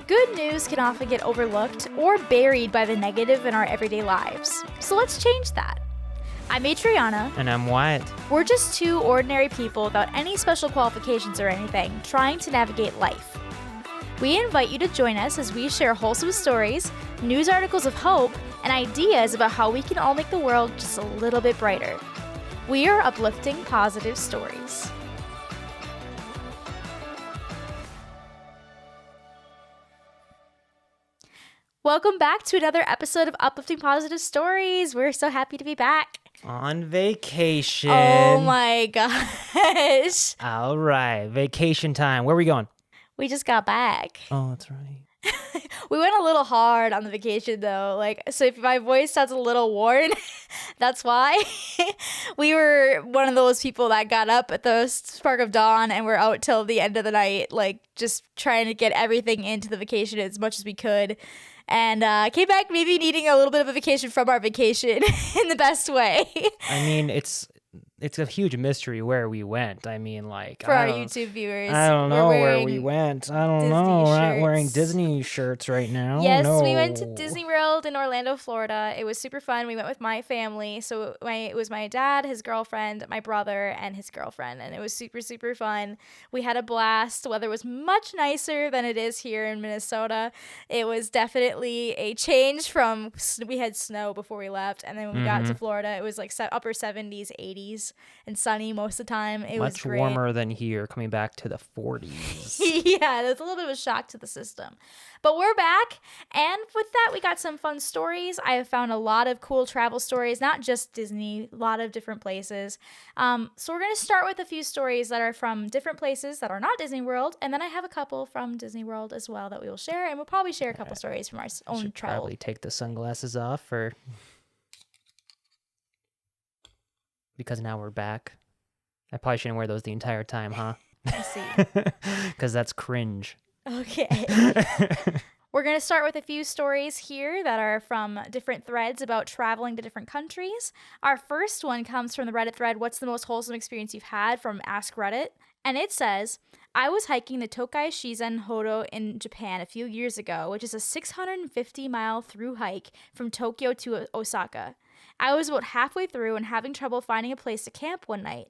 Good news can often get overlooked or buried by the negative in our everyday lives. So let's change that. I'm Adrianna. And I'm Wyatt. We're just two ordinary people without any special qualifications or anything, trying to navigate life. We invite you to join us as we share wholesome stories, news articles of hope, and ideas about how we can all make the world just a little bit brighter. We are uplifting positive stories. Welcome back to another episode of Uplifting Positive Stories. We're so happy to be back. On vacation. Oh my gosh. All right, vacation time. Where are we going? We just got back. Oh, that's right. We went a little hard on the vacation though. So if my voice sounds a little worn, that's why. We were one of those people that got up at the spark of dawn and were out till the end of the night, just trying to get everything into the vacation as much as we could. And came back maybe needing a little bit of a vacation from our vacation in the best way. I mean, it's a huge mystery where we went. I mean, for our YouTube viewers, I don't know where we went. I don't know. We're not wearing Disney shirts right now. Yes, no. We went to Disney World in Orlando, Florida. It was super fun. We went with my family. So it was my dad, his girlfriend, my brother, and his girlfriend. And it was super, super fun. We had a blast. The weather was much nicer than it is here in Minnesota. It was definitely a change from, we had snow before we left. And then when we got to Florida, it was upper 70s, 80s. And sunny most of the time. It was great. Much warmer than here, coming back to the 40s. Yeah, that's a little bit of a shock to the system. But we're back, and with that, we got some fun stories. I have found a lot of cool travel stories, not just Disney, a lot of different places. So we're going to start with a few stories that are from different places that are not Disney World, and then I have a couple from Disney World as well that we will share, and we'll probably share a couple stories from our own travel. Probably take the sunglasses off, because now we're back. I probably shouldn't wear those the entire time, huh? I see. Because that's cringe. Okay. We're going to start with a few stories here that are from different threads about traveling to different countries. Our first one comes from the Reddit thread, "What's the most wholesome experience you've had?" from Ask Reddit. And it says, "I was hiking the Tokai Shizen Hodo in Japan a few years ago, which is a 650-mile through hike from Tokyo to Osaka. I was about halfway through and having trouble finding a place to camp one night,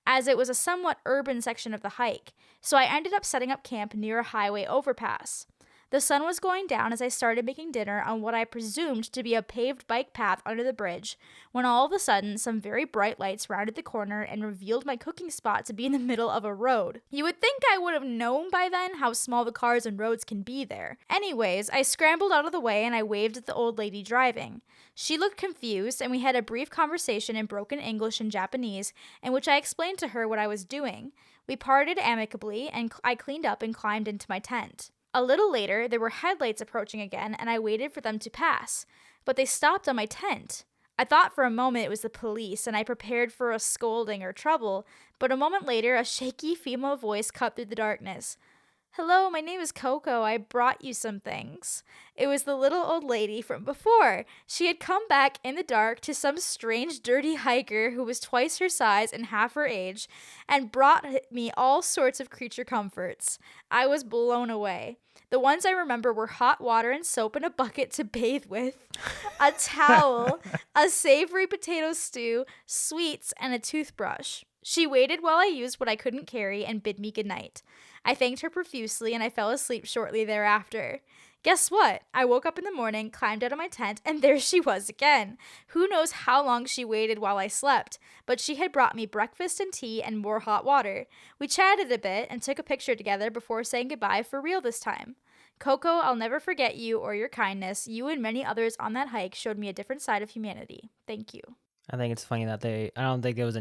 as it was a somewhat urban section of the hike, so I ended up setting up camp near a highway overpass. The sun was going down as I started making dinner on what I presumed to be a paved bike path under the bridge, when all of a sudden some very bright lights rounded the corner and revealed my cooking spot to be in the middle of a road. You would think I would have known by then how small the cars and roads can be there. Anyways, I scrambled out of the way and I waved at the old lady driving. She looked confused, and we had a brief conversation in broken English and Japanese, in which I explained to her what I was doing. We parted amicably, and I cleaned up and climbed into my tent. A little later, there were headlights approaching again, and I waited for them to pass, but they stopped on my tent. I thought for a moment it was the police, and I prepared for a scolding or trouble, but a moment later, a shaky female voice cut through the darkness. "Hello, my name is Coco. I brought you some things." It was the little old lady from before. She had come back in the dark to some strange, dirty hiker who was twice her size and half her age, and brought me all sorts of creature comforts. I was blown away. The ones I remember were hot water and soap in a bucket to bathe with, a towel, a savory potato stew, sweets, and a toothbrush. She waited while I used what I couldn't carry and bid me goodnight. I thanked her profusely and I fell asleep shortly thereafter. Guess what? I woke up in the morning, climbed out of my tent, and there she was again. Who knows how long she waited while I slept, but she had brought me breakfast and tea and more hot water. We chatted a bit and took a picture together before saying goodbye for real this time. Coco, I'll never forget you or your kindness. You and many others on that hike showed me a different side of humanity. Thank you." I think it's funny that I don't think it was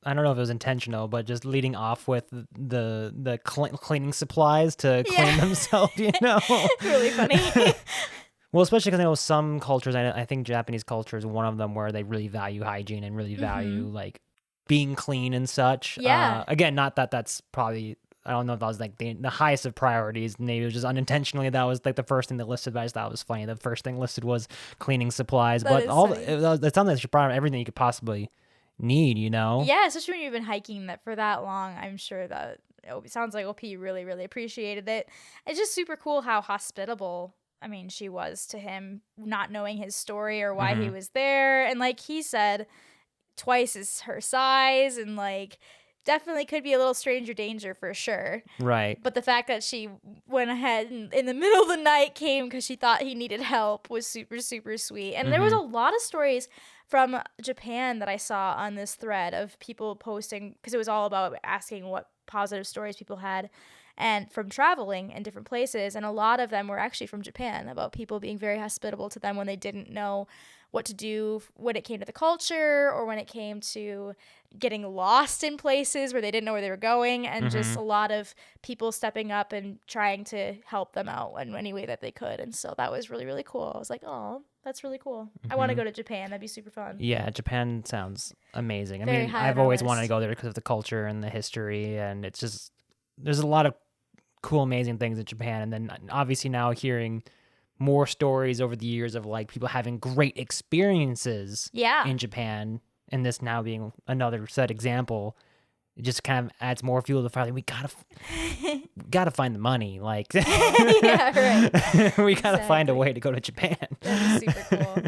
I don't know if it was intentional, but just leading off with the cleaning supplies to clean themselves, Really funny. Well, especially because I know some cultures, I think Japanese culture is one of them where they really value hygiene and really value being clean and such. Yeah. Again, not that that's probably, I don't know if that was the highest of priorities. Maybe it was just unintentionally that was the first thing that listed, but I just thought it was funny. The first thing listed was cleaning supplies, but it sounds like you brought everything you could possibly need, Yeah, especially when you've been hiking that for that long. I'm sure that it sounds like OP really, really appreciated it. It's just super cool how hospitable, I mean, she was to him, not knowing his story or why he was there. And like he said, twice is her size, and like definitely could be a little stranger danger for sure. Right. But the fact that she went ahead and in the middle of the night came because she thought he needed help was super, super sweet. And there was a lot of stories from Japan that I saw on this thread of people posting, because it was all about asking what positive stories people had and from traveling in different places. And a lot of them were actually from Japan, about people being very hospitable to them when they didn't know what to do when it came to the culture, or when it came to getting lost in places where they didn't know where they were going, and just a lot of people stepping up and trying to help them out in any way that they could. And so that was really, really cool. I was like, oh, that's really cool. I want to go to Japan. That'd be super fun. Yeah, Japan sounds amazing. Very I mean, high I've on our always list. wanted to go there because of the culture and the history, and it's just, there's a lot of cool, amazing things in Japan. And then obviously now hearing more stories over the years of like people having great experiences in Japan, and this now being another said example, it just kind of adds more fuel to the fire. Like, we gotta find the money. Like, yeah, right. we gotta find a way to go to Japan. That'd be super cool.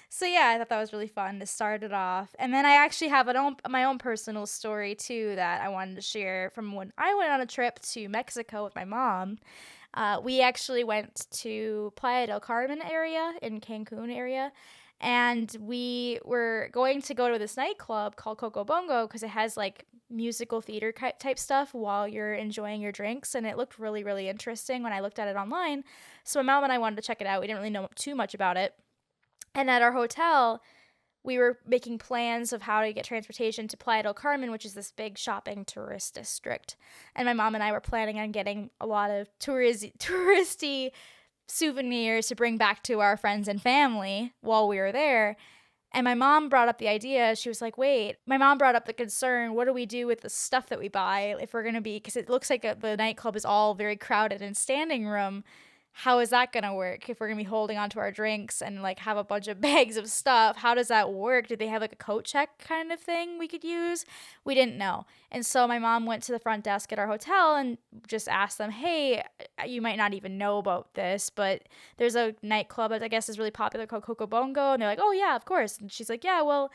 So yeah, I thought that was really fun to start it off. And then I actually have my own personal story too that I wanted to share from when I went on a trip to Mexico with my mom. We actually went to Playa del Carmen area in Cancun area, and we were going to go to this nightclub called Coco Bongo because it has like musical theater type stuff while you're enjoying your drinks, and it looked really, really interesting when I looked at it online. So my mom and I wanted to check it out. We didn't really know too much about it. And at our hotel, we were making plans of how to get transportation to Playa del Carmen, which is this big shopping tourist district. And my mom and I were planning on getting a lot of touristy souvenirs to bring back to our friends and family while we were there. And my mom brought up the idea. She was like, wait, my mom brought up the concern. What do we do with the stuff that we buy if we're going to be, because it looks like the nightclub is all very crowded and standing room. How is that going to work if we're going to be holding onto our drinks and like have a bunch of bags of stuff? How does that work? Did they have like a coat check kind of thing we could use? We didn't know. And so my mom went to the front desk at our hotel and just asked them, hey, you might not even know about this, but there's a nightclub that I guess is really popular called Coco Bongo. And they're like, oh yeah, of course. And she's like, yeah, well,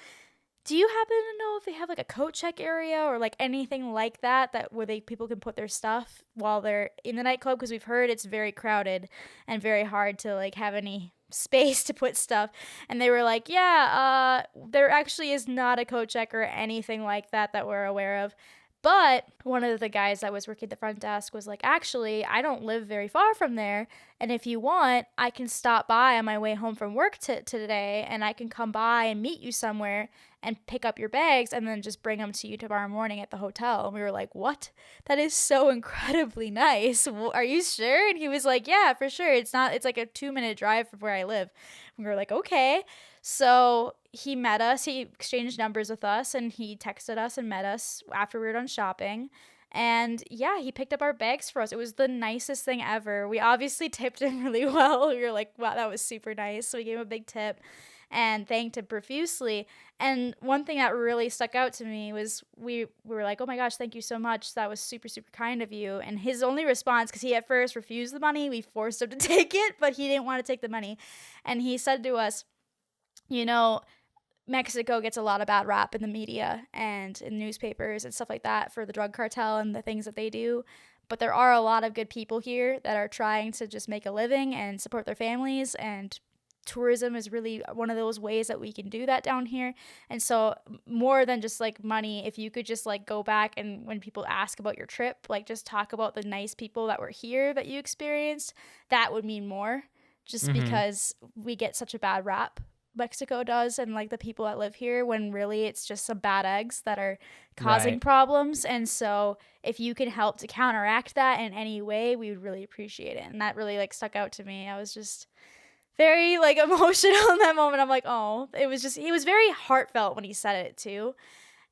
do you happen to know if they have like a coat check area or like anything like that where people can put their stuff while they're in the nightclub? Because we've heard it's very crowded and very hard to like have any space to put stuff. And they were like, yeah, there actually is not a coat check or anything like that we're aware of. But one of the guys that was working at the front desk was like, actually, I don't live very far from there. And if you want, I can stop by on my way home from work today, and I can come by and meet you somewhere and pick up your bags and then just bring them to you tomorrow morning at the hotel. And we were like, what? That is so incredibly nice. Are you sure? And he was like, yeah, for sure. It's like a 2-minute drive from where I live. And we were like, okay. So he met us, he exchanged numbers with us, and he texted us and met us after we were done shopping. And yeah, he picked up our bags for us. It was the nicest thing ever. We obviously tipped him really well. We were like, wow, that was super nice. So we gave him a big tip and thanked him profusely. And one thing that really stuck out to me was we were like, oh my gosh, thank you so much. That was super, super kind of you. And his only response, because he at first refused the money, we forced him to take it, but he didn't want to take the money. And he said to us, you know, Mexico gets a lot of bad rap in the media and in newspapers and stuff like that for the drug cartel and the things that they do. But there are a lot of good people here that are trying to just make a living and support their families, and tourism is really one of those ways that we can do that down here. And so more than just like money, if you could just like go back and when people ask about your trip, like just talk about the nice people that were here that you experienced, that would mean more, just because we get such a bad rap. Mexico does, and like the people that live here, when really it's just some bad eggs that are causing problems. And so if you can help to counteract that in any way, we would really appreciate it. And that really like stuck out to me. I was just very like emotional in that moment. I'm like, oh, he was very heartfelt when he said it too.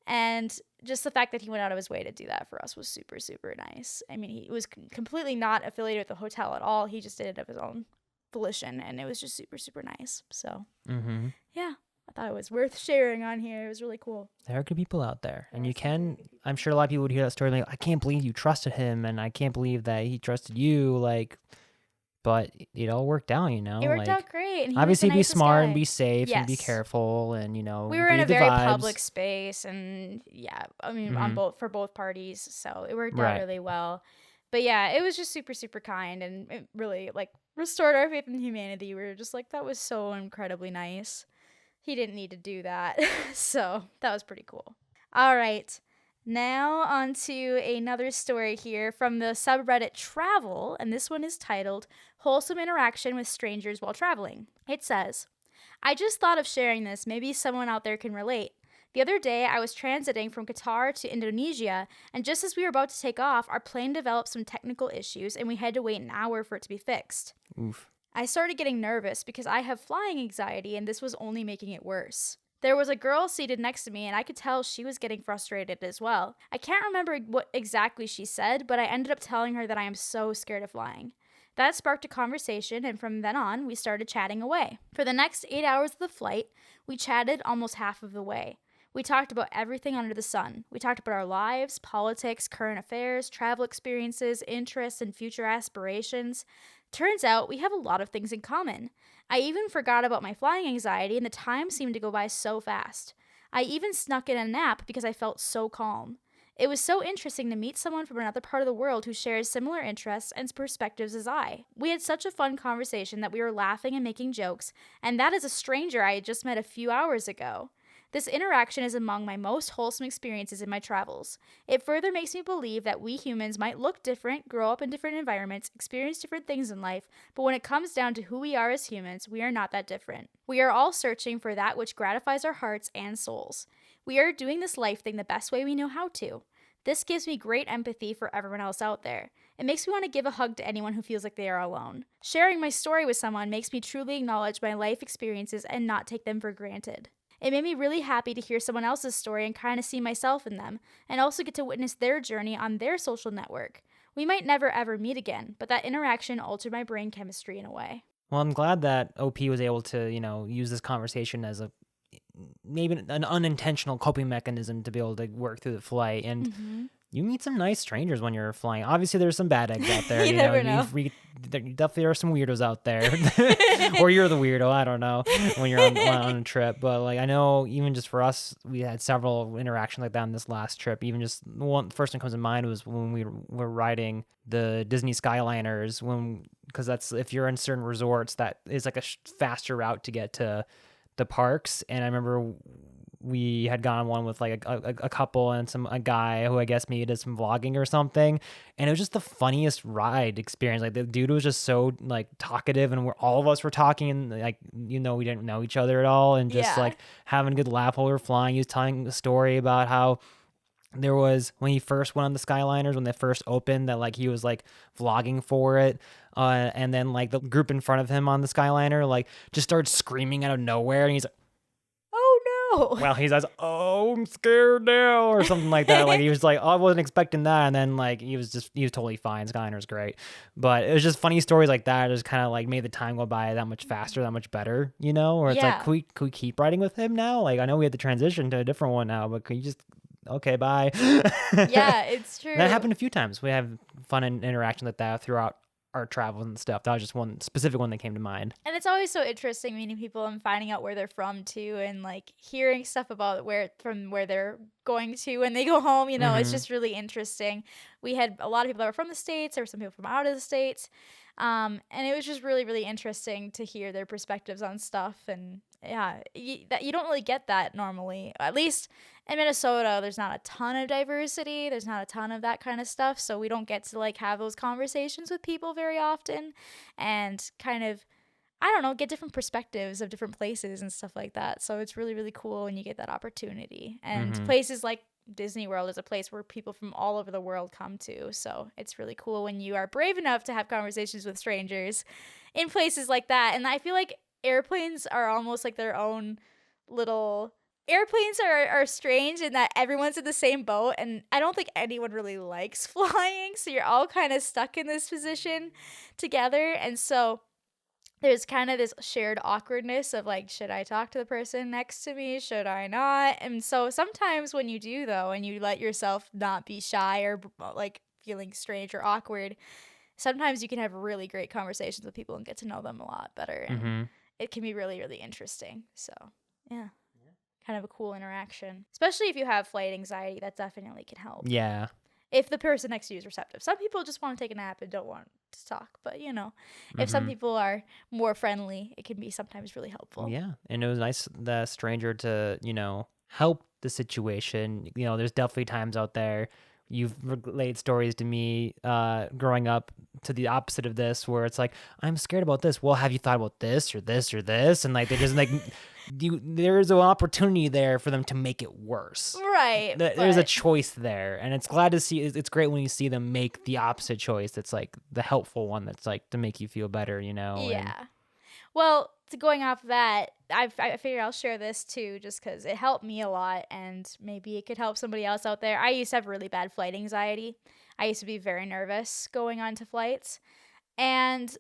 And just the fact that he went out of his way to do that for us was super, super nice. I mean, he was completely not affiliated with the hotel at all. He just did it of his own volition, and it was just super, super nice. So yeah, I thought thought it was worth sharing on here. It was really cool. There are good people out there. And I'm sure a lot of people would hear that story like, I can't believe you trusted him, and I can't believe that he trusted you. Like, but it all worked out, It worked out great. And obviously be smart and be safe and be careful, and we were in a very public space, and I mean for both parties, so it worked out really well. But yeah, it was just super, super kind, and it really like restored our faith in humanity. We were just like, that was so incredibly nice. He didn't need to do that. So that was pretty cool. All right. Now on to another story here from the subreddit Travel, and this one is titled Wholesome Interaction with Strangers While Traveling. It says, I just thought of sharing this. Maybe someone out there can relate. The other day, I was transiting from Qatar to Indonesia, and just as we were about to take off, our plane developed some technical issues, and we had to wait an hour for it to be fixed. Oof. I started getting nervous because I have flying anxiety, and this was only making it worse. There was a girl seated next to me, and I could tell she was getting frustrated as well. I can't remember what exactly she said, but I ended up telling her that I am so scared of flying. That sparked a conversation, and from then on, we started chatting away. For the next 8 hours of the flight, we chatted almost half of the way. We talked about everything under the sun. We talked about our lives, politics, current affairs, travel experiences, interests, and future aspirations. Turns out we have a lot of things in common. I even forgot about my flying anxiety, and the time seemed to go by so fast. I even snuck in a nap because I felt so calm. It was so interesting to meet someone from another part of the world who shares similar interests and perspectives as I. We had such a fun conversation that we were laughing and making jokes, and that is a stranger I had just met a few hours ago. This interaction is among my most wholesome experiences in my travels. It further makes me believe that we humans might look different, grow up in different environments, experience different things in life, but when it comes down to who we are as humans, we are not that different. We are all searching for that which gratifies our hearts and souls. We are doing this life thing the best way we know how to. This gives me great empathy for everyone else out there. It makes me want to give a hug to anyone who feels like they are alone. Sharing my story with someone makes me truly acknowledge my life experiences and not take them for granted. It made me really happy to hear someone else's story and kind of see myself in them, and also get to witness their journey on their social network. We might never ever meet again, but that interaction altered my brain chemistry in a way. Well, I'm glad that OP was able to, use this conversation as maybe an unintentional coping mechanism to be able to work through the flight. And you meet some nice strangers when you're flying. Obviously, there's some bad eggs out there. You never know. There definitely are some weirdos out there. Or you're the weirdo, I don't know, when you're on a trip. But I know even just for us, we had several interactions like that on this last trip. Even just the first one comes to mind was when we were riding the Disney Skyliners, because that's, if you're in certain resorts, that is like a faster route to get to the parks. And I remember we had gone on one with a couple and a guy who I guess maybe did some vlogging or something, and it was just the funniest ride experience. The dude was just so talkative, and all of us were talking, and we didn't know each other at all, and just having a good laugh while we were flying. He was telling a story about how there was, when he first went on the Skyliners, when they first opened, that he was vlogging for it, and then the group in front of him on the Skyliner just started screaming out of nowhere, and he's like, "Oh no!" Well, he says, "Oh, I'm scared now," or something like that. He was like, "Oh, I wasn't expecting that," and then he was totally fine. Skyliner's great, but it was just funny stories like that. It just kind of made the time go by that much faster, that much better, Or it's can we keep riding with him now? I know we had to transition to a different one now, but can you just? Okay, bye. Yeah, it's true. That happened a few times. We have fun interactions like that throughout our travels and stuff. That was just one specific one that came to mind. And it's always so interesting meeting people and finding out where they're from too, and hearing stuff about where they're going to when they go home. It's just really interesting. We had a lot of people that were from the States. There were some people from out of the States. And it was just really, really interesting to hear their perspectives on stuff. And you don't really get that normally. At least in Minnesota, there's not a ton of diversity. There's not a ton of that kind of stuff. So we don't get to have those conversations with people very often, and kind of, I don't know, get different perspectives of different places and stuff like that. So it's really, really cool when you get that opportunity. And places like Disney World is a place where people from all over the world come to. So it's really cool when you are brave enough to have conversations with strangers in places like that. And I feel like airplanes are almost like their own little... Airplanes are strange in that everyone's in the same boat, and I don't think anyone really likes flying. So you're all kind of stuck in this position together. And so there's kind of this shared awkwardness of like, should I talk to the person next to me? Should I not? And so sometimes when you do though, and you let yourself not be shy or like feeling strange or awkward, sometimes you can have really great conversations with people and get to know them a lot better. And it can be really, really interesting. So yeah, kind of a cool interaction, especially if you have flight anxiety. That definitely can help. Yeah. If the person next to you is receptive. Some people just want to take a nap and don't want to talk. But, if some people are more friendly, it can be sometimes really helpful. Yeah. And it was nice, the stranger to, help the situation. There's definitely times out there. You've relayed stories to me growing up to the opposite of this, where it's like, I'm scared about this. Well, have you thought about this or this or this? And like, they just like, there's an opportunity there for them to make it worse. Right. There's a choice there. And it's glad to see, it's great when you see them make the opposite choice. That's like the helpful one that's like to make you feel better, Yeah. Well, going off of that, I figured I'll share this too, just because it helped me a lot, and maybe it could help somebody else out there. I used to have really bad flight anxiety. I used to be very nervous going on to flights, and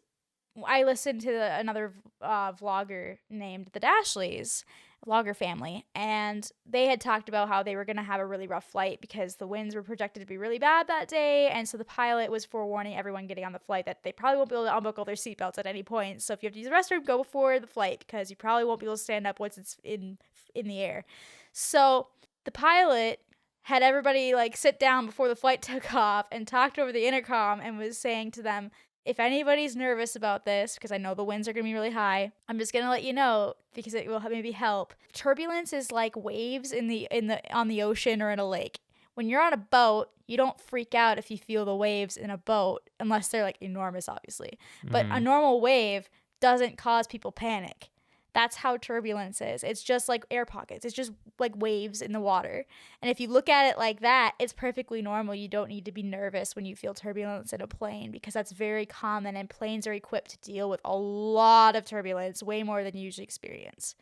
I listened to another vlogger named the Dashleys, vlogger family, and they had talked about how they were going to have a really rough flight because the winds were projected to be really bad that day, and so the pilot was forewarning everyone getting on the flight that they probably won't be able to unbuckle their seatbelts at any point. So if you have to use the restroom, go before the flight because you probably won't be able to stand up once it's in the air. So the pilot had everybody like sit down before the flight took off and talked over the intercom and was saying to them, if anybody's nervous about this, because I know the winds are going to be really high, I'm just going to let you know because it will maybe help. Turbulence is like waves on the ocean or in a lake. When you're on a boat, you don't freak out if you feel the waves in a boat, unless they're like enormous, obviously. But a normal wave doesn't cause people panic. That's how turbulence is. It's just like air pockets. It's just like waves in the water. And if you look at it like that, it's perfectly normal. You don't need to be nervous when you feel turbulence in a plane because that's very common, and planes are equipped to deal with a lot of turbulence, way more than you usually experience.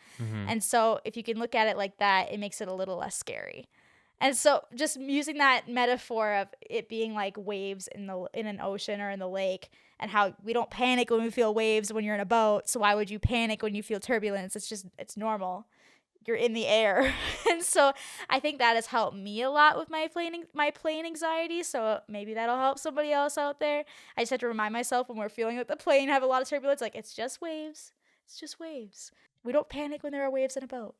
And so if you can look at it like that, it makes it a little less scary. And so just using that metaphor of it being like waves in an ocean or in the lake, and how we don't panic when we feel waves when you're in a boat. So why would you panic when you feel turbulence? It's normal. You're in the air. And so I think that has helped me a lot with my plane anxiety. So maybe that'll help somebody else out there. I just have to remind myself when we're feeling like the plane have a lot of turbulence, like it's just waves. It's just waves. We don't panic when there are waves in a boat.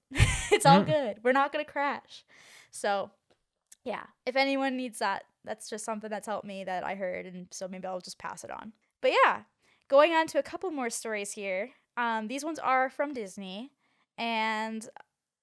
It's all good. We're not going to crash. So yeah, if anyone needs that, that's just something that's helped me that I heard. And so maybe I'll just pass it on. But yeah, going on to a couple more stories here. These ones are from Disney. And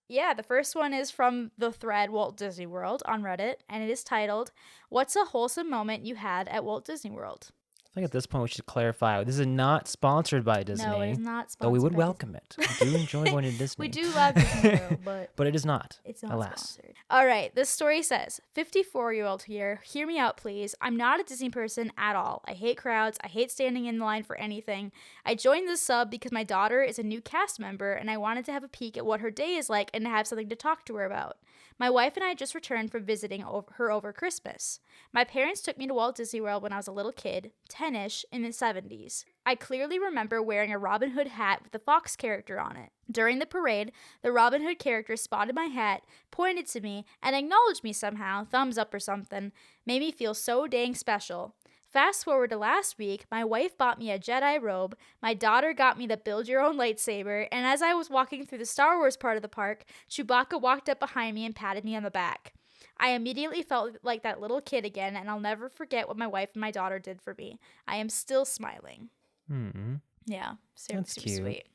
yeah, the first one is from the thread Walt Disney World on Reddit. And it is titled, "What's a wholesome moment you had at Walt Disney World?" I think at this point we should clarify this is not sponsored by Disney. No, it is not sponsored. Though we would welcome it. We do enjoy going to Disney. We do love Disney World, but it is not. It's not alas. Sponsored. All right, this story says, 54-year-old here. Hear me out, please. I'm not a Disney person at all. I hate crowds. I hate standing in line for anything. I joined this sub because my daughter is a new cast member, and I wanted to have a peek at what her day is like and to have something to talk to her about. My wife and I just returned from visiting her over Christmas. My parents took me to Walt Disney World when I was a little kid, 10-ish, in the 70s. I clearly remember wearing a Robin Hood hat with the fox character on it. During the parade, the Robin Hood character spotted my hat, pointed to me, and acknowledged me somehow, thumbs up or something. Made me feel so dang special. Fast forward to last week, my wife bought me a Jedi robe, my daughter got me the build-your-own lightsaber, and as I was walking through the Star Wars part of the park, Chewbacca walked up behind me and patted me on the back. I immediately felt like that little kid again, and I'll never forget what my wife and my daughter did for me. I am still smiling. Yeah, super cute. Sweet.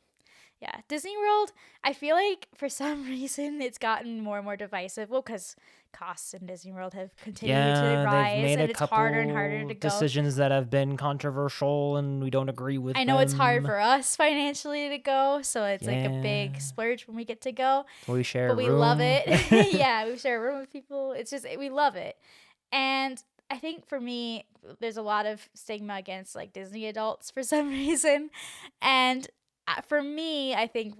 Yeah, Disney World, I feel like for some reason it's gotten more and more divisive. Well, because costs in Disney World have continued to rise, made and it's harder and harder to go. Decisions that have been controversial, and we don't agree with I know them. it's hard for us financially to go, so it's like a big splurge when we get to go. We share but we room. love it. Yeah, we share a room with people. It's just, we love it. And I think for me, there's a lot of stigma against like Disney adults for some reason. And for me, I think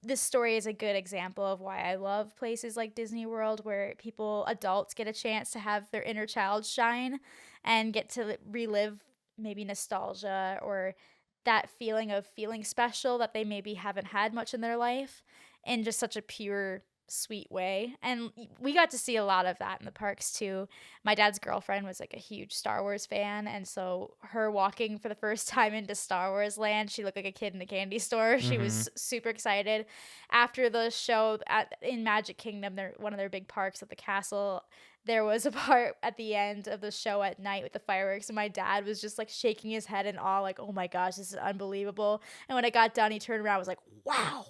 this story is a good example of why I love places like Disney World, where adults get a chance to have their inner child shine and get to relive maybe nostalgia or that feeling of feeling special that they maybe haven't had much in their life in just such a pure, sweet way. And we got to see a lot of that in the parks too. My dad's girlfriend was like a huge Star Wars fan, and so her walking for the first time into Star Wars land, she looked like a kid in a candy store. She was super excited. After the show in Magic Kingdom, one of their big parks at the castle, there was a part at the end of the show at night with the fireworks, and my dad was just like shaking his head in awe, like, oh my gosh, this is unbelievable. And when it got done, he turned around and was like, wow.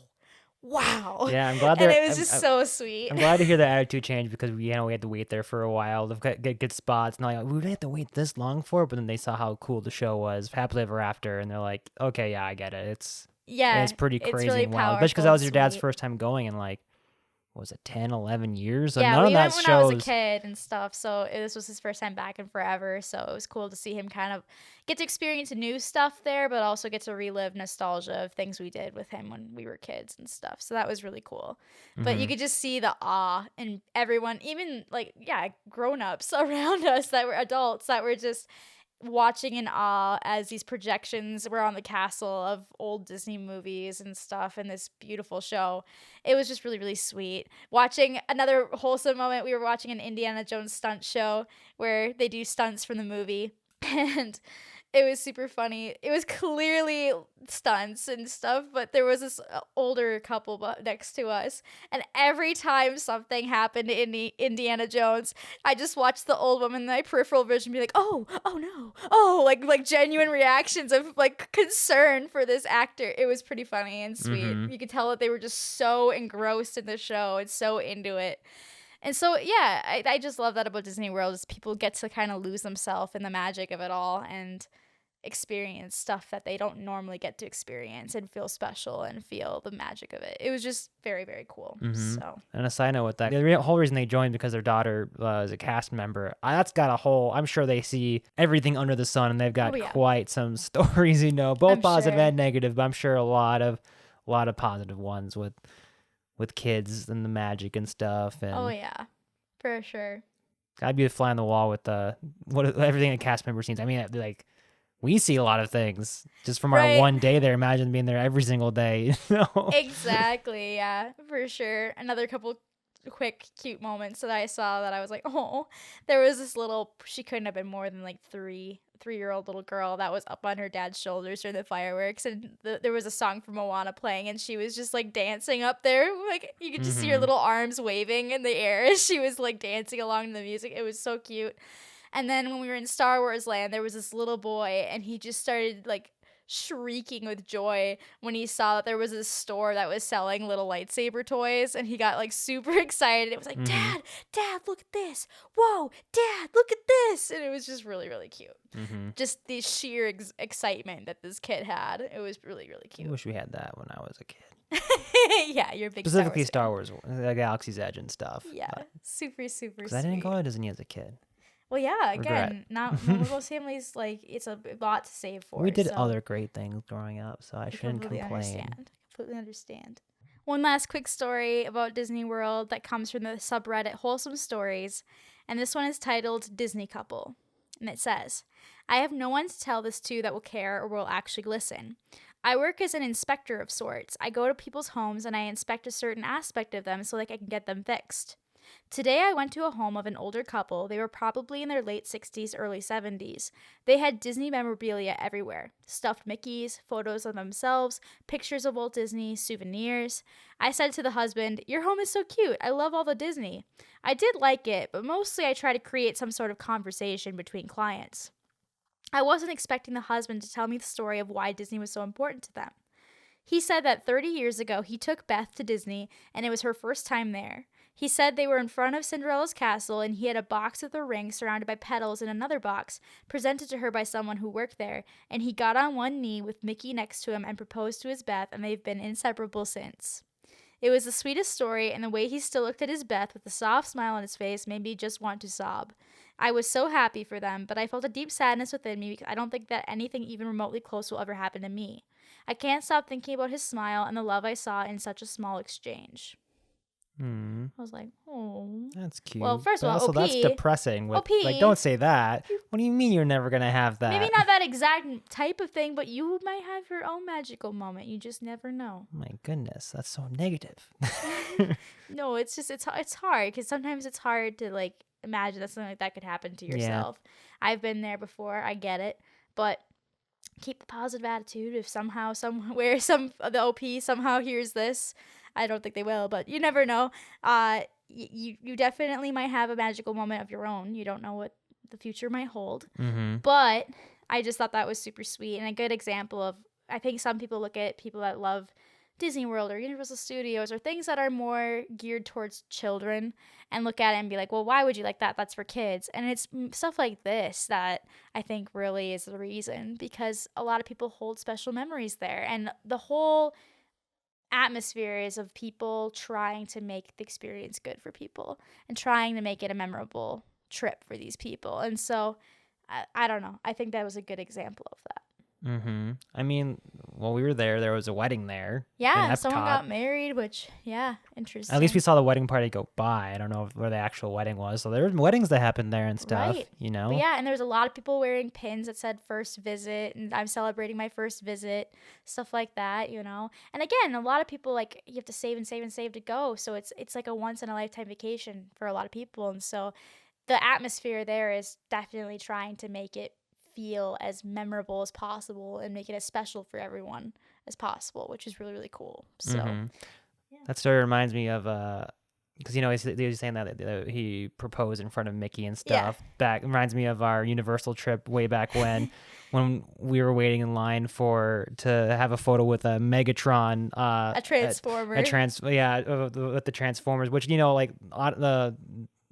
Yeah, I'm glad. And it was just so sweet. I'm glad to hear the attitude change, because we had to wait there for a while to get good spots. And like, we would have to wait this long for it, but then they saw how cool the show was, Happily Ever After, and they're like, okay, yeah, I get it. It's pretty crazy really and wild, especially because that was your dad's first time going in like, what was it, 10, 11 years? So yeah, none we of that went when shows. I was a kid and stuff, so this was his first time back in forever, so it was cool to see him kind of get to experience new stuff there, but also get to relive nostalgia of things we did with him when we were kids and stuff, so that was really cool. But you could just see the awe in everyone, even like, grown-ups around us that were adults that were just watching in awe as these projections were on the castle of old Disney movies and stuff in this beautiful show. It was just really, really sweet. Watching another wholesome moment, we were watching an Indiana Jones stunt show where they do stunts from the movie, and it was super funny. It was clearly stunts and stuff, but there was this older couple next to us, and every time something happened in Indiana Jones, I just watched the old woman in my peripheral vision be like, oh no, oh, like genuine reactions of like concern for this actor. It was pretty funny and sweet. You could tell that they were just so engrossed in the show and so into it. And so, yeah, I just love that about Disney World, is people get to kind of lose themselves in the magic of it all and experience stuff that they don't normally get to experience and feel special and feel the magic of it. It was just very, very cool. So, and a side note with that, the whole reason they joined because their daughter is a cast member. That's got a whole, I'm sure they see everything under the sun, and they've got quite some stories, both positive and negative, but I'm sure a lot of positive ones with kids and the magic and stuff. And oh yeah, for sure. I'd be a fly on the wall with everything a cast member sees. I mean, like, we see a lot of things just from our one day there. Imagine being there every single day. Exactly. Yeah, for sure. Another couple quick cute moments that I saw that I was like, oh, there was this she couldn't have been more than like three-year-old little girl that was up on her dad's shoulders during the fireworks, and there was a song from Moana playing, and she was just like dancing up there, like you could just see her little arms waving in the air as she was like dancing along to the music. It was so cute. And then when we were in Star Wars Land, there was this little boy, and he just started like shrieking with joy when he saw that there was a store that was selling little lightsaber toys, and he got like super excited. It was like, Dad, look at this. Whoa, Dad, look at this. And it was just really, really cute. Just the sheer excitement that this kid had. It was really, really cute. I wish we had that when I was a kid. Yeah, you're a big specifically Star Wars, the Galaxy's Edge and stuff. Yeah, super, super because I didn't go to Disney as a kid. Well, yeah, again, not most families, like, it's a lot to save for. We did other great things growing up, so I shouldn't complain. Completely understand. One last quick story about Disney World that comes from the subreddit Wholesome Stories, and this one is titled Disney Couple. And it says, I have no one to tell this to that will care or will actually listen. I work as an inspector of sorts. I go to people's homes and I inspect a certain aspect of them so like I can get them fixed. Today I went to a home of an older couple. They were probably in their late 60s, early 70s. They had Disney memorabilia everywhere. Stuffed Mickeys, photos of themselves, pictures of Walt Disney, souvenirs. I said to the husband, your home is so cute. I love all the Disney. I did like it, but mostly I try to create some sort of conversation between clients. I wasn't expecting the husband to tell me the story of why Disney was so important to them. He said that 30 years ago he took Beth to Disney and it was her first time there. He said they were in front of Cinderella's castle and he had a box with a ring surrounded by petals in another box presented to her by someone who worked there, and he got on one knee with Mickey next to him and proposed to his Beth, and they've been inseparable since. It was the sweetest story, and the way he still looked at his Beth with a soft smile on his face made me just want to sob. I was so happy for them, but I felt a deep sadness within me because I don't think that anything even remotely close will ever happen to me. I can't stop thinking about his smile and the love I saw in such a small exchange. I was like, oh, that's cute. Well, first but of all, also OP, that's depressing. With OP, like, don't say that. What do you mean you're never gonna have that? Maybe not that exact type of thing, but you might have your own magical moment. You just never know. My goodness, that's so negative. No, it's just it's hard because sometimes it's hard to like imagine that something like that could happen to yourself. Yeah. I've been there before. I get it, but keep the positive attitude. If somehow, somewhere, the OP somehow hears this, I don't think they will, but you never know. You definitely might have a magical moment of your own. You don't know what the future might hold. Mm-hmm. But I just thought that was super sweet and a good example of, I think some people look at people that love Disney World or Universal Studios or things that are more geared towards children and look at it and be like, well, why would you like that? That's for kids. And it's stuff like this that I think really is the reason, because a lot of people hold special memories there. And the whole atmosphere is of people trying to make the experience good for people and trying to make it a memorable trip for these people. And so I don't know. I think that was a good example of that. Mm-hmm. I mean, while we were there was a wedding there. Yeah, someone got married, which, yeah, interesting. At least we saw the wedding party go by. I don't know where the actual wedding was. So there were weddings that happened there and stuff, right. you know? But yeah, and there was a lot of people wearing pins that said first visit, and I'm celebrating my first visit, stuff like that, you know? And again, a lot of people, like, you have to save and save and save to go. So it's like a once-in-a-lifetime vacation for a lot of people. And so the atmosphere there is definitely trying to make it feel as memorable as possible and make it as special for everyone as possible, which is really, really cool. So yeah. That story reminds me of because he was saying that he proposed in front of Mickey and stuff. Yeah. That reminds me of our Universal trip way back when we were waiting in line to have a photo with a Megatron, a Transformer, with the Transformers, which like the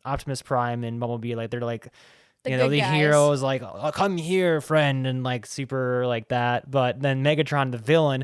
Optimus Prime and Bumblebee, like they're like the heroes, like, oh, come here, friend, and like super like that. But then Megatron, the villain,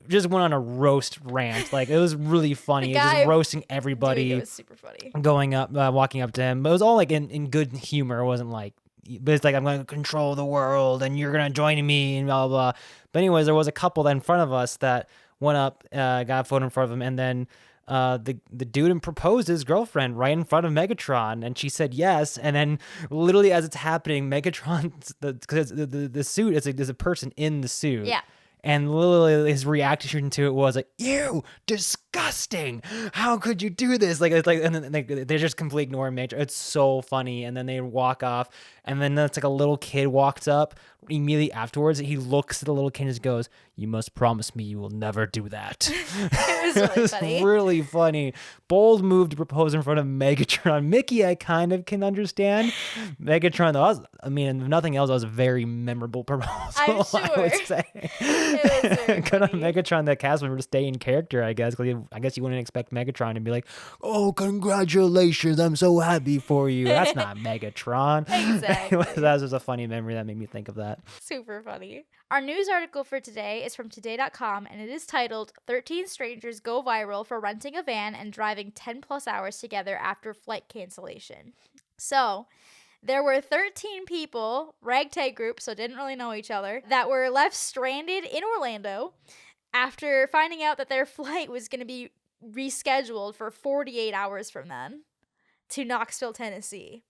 just went on a roast rant. Like, it was really funny. Just roasting everybody. It was super funny. Going up, walking up to him. But it was all like in good humor. It wasn't like, but it's like, I'm going to control the world and you're going to join me and blah, blah, blah. But anyways, there was a couple that in front of us that went up, got a photo in front of him, and then the dude proposed his girlfriend right in front of Megatron, and she said yes. And then literally as it's happening, Megatron, because the suit is a person in the suit. Yeah. And literally his reaction to it was like, "You disgusting! How could you do this?" Like, it's like, and then they're just completely ignoring Major. It's so funny. And then they walk off, and then it's like a little kid walks up immediately afterwards. He looks at the little kid and just goes, "You must promise me you will never do that." It was funny. Really funny. Bold move to propose in front of Megatron. Mickey, I kind of can understand. Megatron, though, if nothing else, that was a very memorable proposal. I'm sure. I would say. It was very Kind of Megatron, that cast member, to stay in character, I guess. Because I guess you wouldn't expect Megatron to be like, "Oh, congratulations, I'm so happy for you." That's not Megatron. Exactly. That was just a funny memory that made me think of that. Super funny. Our news article for today is from today.com, and it is titled 13 Strangers Go Viral for Renting a Van and Driving 10 plus hours Together After Flight Cancellation. So, there were 13 people, ragtag group, so didn't really know each other, that were left stranded in Orlando after finding out that their flight was going to be rescheduled for 48 hours from then to Knoxville, Tennessee.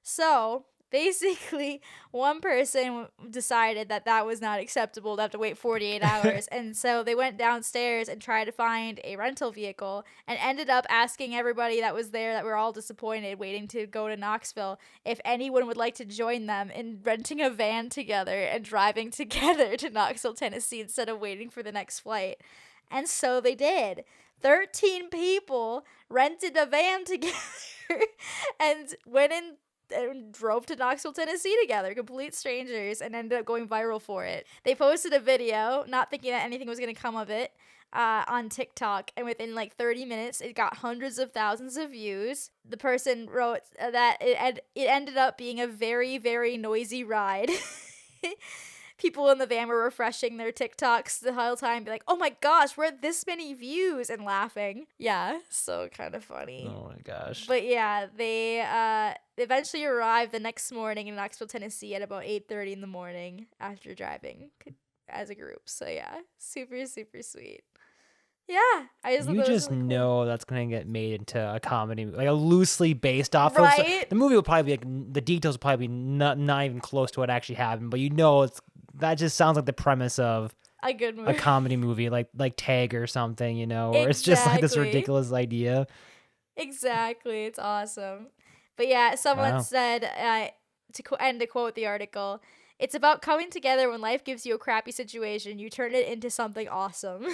So, basically, one person decided that was not acceptable to have to wait 48 hours. And so they went downstairs and tried to find a rental vehicle and ended up asking everybody that was there, that were all disappointed waiting to go to Knoxville, if anyone would like to join them in renting a van together and driving together to Knoxville, Tennessee instead of waiting for the next flight. And so they did. 13 people rented a van together and went in and drove to Knoxville, Tennessee together, complete strangers, and ended up going viral for it. They posted a video, not thinking that anything was going to come of it, on TikTok, and within like 30 minutes, it got hundreds of thousands of views. The person wrote that it ended up being a very, very noisy ride. People in the van were refreshing their TikToks the whole time, be like, "Oh my gosh, we're at this many views," and laughing. Yeah, so kind of funny. Oh my gosh. But yeah, they eventually arrived the next morning in Knoxville, Tennessee at about 8:30 in the morning after driving as a group. So yeah, super, super sweet. Yeah, I just You just really know that's gonna get made into a comedy, like a loosely based off of. Right? The movie will probably be like, the details will probably be not even close to what actually happened, but you know that just sounds like the premise of A good movie. a comedy movie, like Tag or something, you know, where it's just like this Exactly. ridiculous idea. Exactly, it's awesome. But yeah, someone Wow. said to quote the article, "It's about coming together when life gives you a crappy situation. You turn it into something awesome."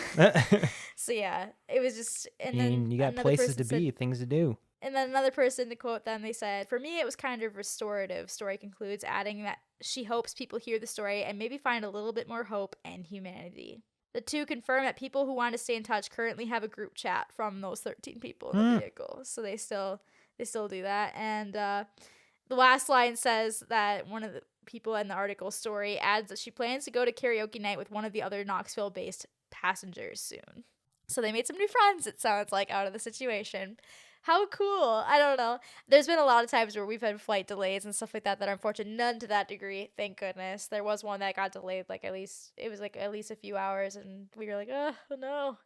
So yeah, it was just, and then You got another places person to be, said, things to do. and then another person to quote them, they said, "For me, it was kind of restorative." Story concludes, adding that she hopes people hear the story and maybe find a little bit more hope and humanity. The two confirm that people who want to stay in touch currently have a group chat from those 13 people in the vehicle, so they still do that. And the last line says that one of the people in the article story adds that she plans to go to karaoke night with one of the other Knoxville-based passengers soon. So they made some new friends, it sounds like, out of the situation. How cool. I don't know. There's been a lot of times where we've had flight delays and stuff like that are unfortunate. None to that degree, thank goodness. There was one that got delayed, like at least a few hours, and we were like, oh no.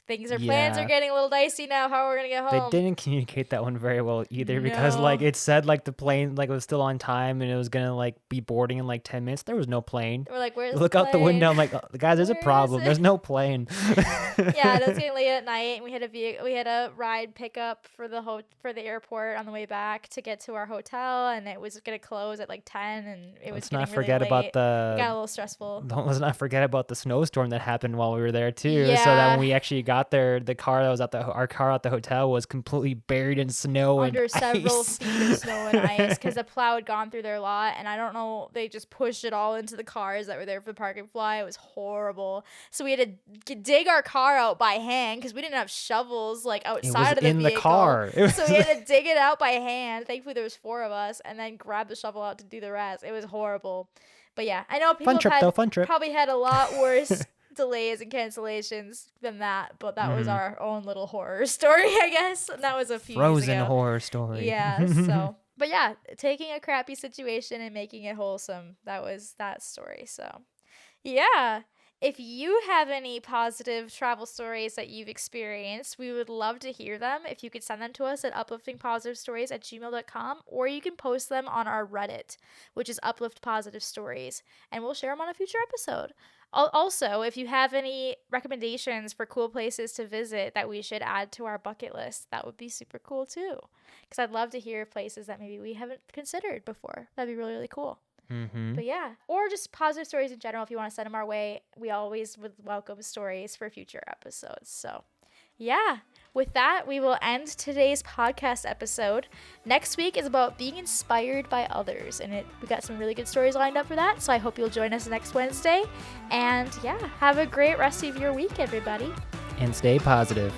Plans are getting a little dicey now. How are we gonna get home? They didn't communicate that one very well either, because like it said like the plane like was still on time and it was gonna like be boarding in like 10 minutes. There was no plane. We're like, where's Look the out the window. I'm like, guys, there's a problem. There's no plane. Yeah, it was getting late at night, and we had a ride pickup for the airport on the way back to get to our hotel, and it was gonna close at like 10, and it was getting really late. It got a little stressful. Let's not forget about the snowstorm that happened while we were there too. Yeah. So that when we actually got there, the car that was our car at the hotel was completely buried in snow under and several ice. feet of snow and ice, because the plow had gone through their lot, and I don't know, they just pushed it all into the cars that were there for the parking fly. It was horrible. So we had to dig our car out by hand because we didn't have shovels like outside of the vehicle. The car. So we had to dig it out by hand. Thankfully there was 4 of us, and then grab the shovel out to do the rest. It was horrible. But yeah, I know people fun trip. Probably had a lot worse delays and cancellations than that, but that was our own little horror story, I guess. And that was a few Frozen years ago. horror story. Yeah, so but yeah, taking a crappy situation and making it wholesome. That was that story. So yeah. If you have any positive travel stories that you've experienced, we would love to hear them. If you could send them to us at upliftingpositivestories@gmail.com, or you can post them on our Reddit, which is Uplift Positive Stories, and we'll share them on a future episode. Also, if you have any recommendations for cool places to visit that we should add to our bucket list, that would be super cool too. Because I'd love to hear places that maybe we haven't considered before. That'd be really, really cool. But yeah, or just positive stories in general. If you want to send them our way, we always would welcome stories for future episodes. So yeah, with that, we will end today's podcast episode. Next week is about being inspired by others, and we got some really good stories lined up for that. So I hope you'll join us next Wednesday. And yeah, have a great rest of your week, everybody. And stay positive.